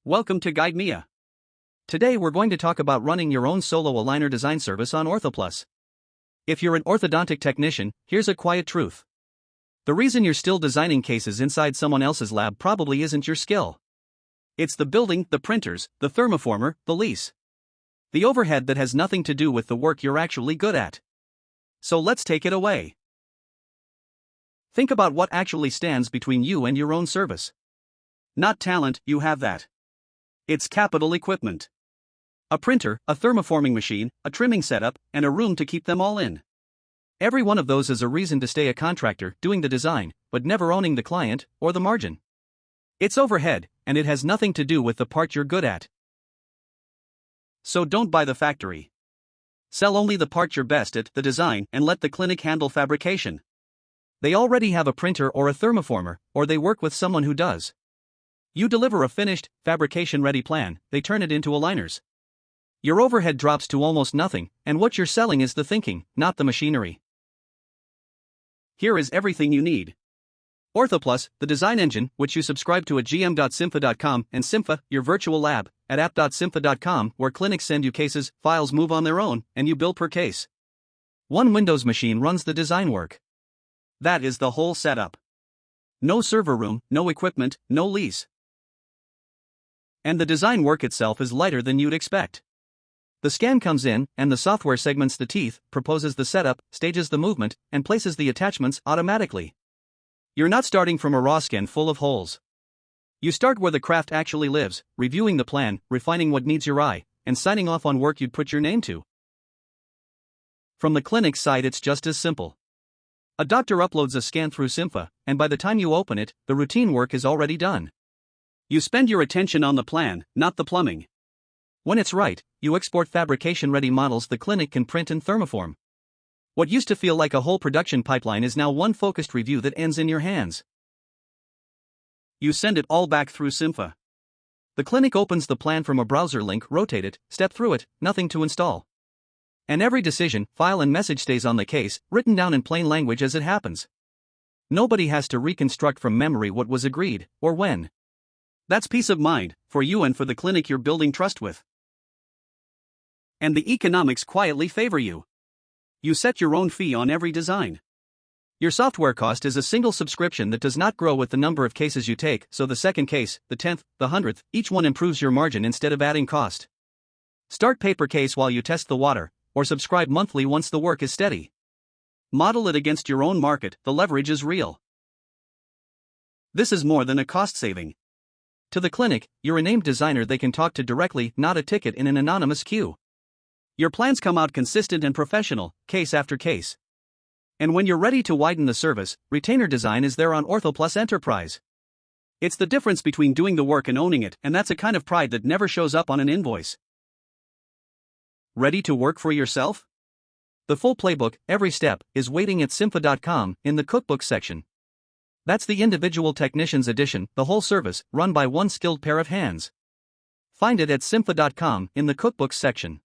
Welcome to Guide Mia. Today we're going to talk about running your own solo aligner design service on OrthoPlus. If you're an orthodontic technician, here's a quiet truth. The reason you're still designing cases inside someone else's lab probably isn't your skill. It's the building, the printers, the thermoformer, the lease. The overhead that has nothing to do with the work you're actually good at. So let's take it away. Think about what actually stands between you and your own service. Not talent, you have that. It's capital equipment. A printer, a thermoforming machine, a trimming setup, and a room to keep them all in. Every one of those is a reason to stay a contractor doing the design, but never owning the client or the margin. It's overhead, and it has nothing to do with the part you're good at. So don't buy the factory. Sell only the part you're best at, the design, and let the clinic handle fabrication. They already have a printer or a thermoformer, or they work with someone who does. You deliver a finished, fabrication-ready plan, they turn it into aligners. Your overhead drops to almost nothing, and what you're selling is the thinking, not the machinery. Here is everything you need. OrthoPlus, the design engine, which you subscribe to at gm.cympha.com, and cympha, your virtual lab, at app.cympha.com, where clinics send you cases, files move on their own, and you bill per case. One Windows machine runs the design work. That is the whole setup. No server room, no equipment, no lease. And the design work itself is lighter than you'd expect. The scan comes in, and the software segments the teeth, proposes the setup, stages the movement, and places the attachments automatically. You're not starting from a raw scan full of holes. You start where the craft actually lives, reviewing the plan, refining what needs your eye, and signing off on work you'd put your name to. From the clinic's side, it's just as simple. A doctor uploads a scan through cympha, and by the time you open it, the routine work is already done. You spend your attention on the plan, not the plumbing. When it's right, you export fabrication-ready models the clinic can print and thermoform. What used to feel like a whole production pipeline is now one focused review that ends in your hands. You send it all back through cympha. The clinic opens the plan from a browser link, rotate it, step through it, nothing to install. And every decision, file and message stays on the case, written down in plain language as it happens. Nobody has to reconstruct from memory what was agreed, or when. That's peace of mind, for you and for the clinic you're building trust with. And the economics quietly favor you. You set your own fee on every design. Your software cost is a single subscription that does not grow with the number of cases you take, so the second case, the 10th, the 100th, each one improves your margin instead of adding cost. Start pay per case while you test the water, or subscribe monthly once the work is steady. Model it against your own market, the leverage is real. This is more than a cost saving. To the clinic, you're a named designer they can talk to directly, not a ticket in an anonymous queue. Your plans come out consistent and professional, case after case. And when you're ready to widen the service, retainer design is there on OrthoPlus Enterprise. It's the difference between doing the work and owning it, and that's a kind of pride that never shows up on an invoice. Ready to work for yourself? The full playbook, every step, is waiting at cympha.com in the cookbook section. That's the individual technician's edition, the whole service, run by one skilled pair of hands. Find it at cympha.com in the cookbooks section.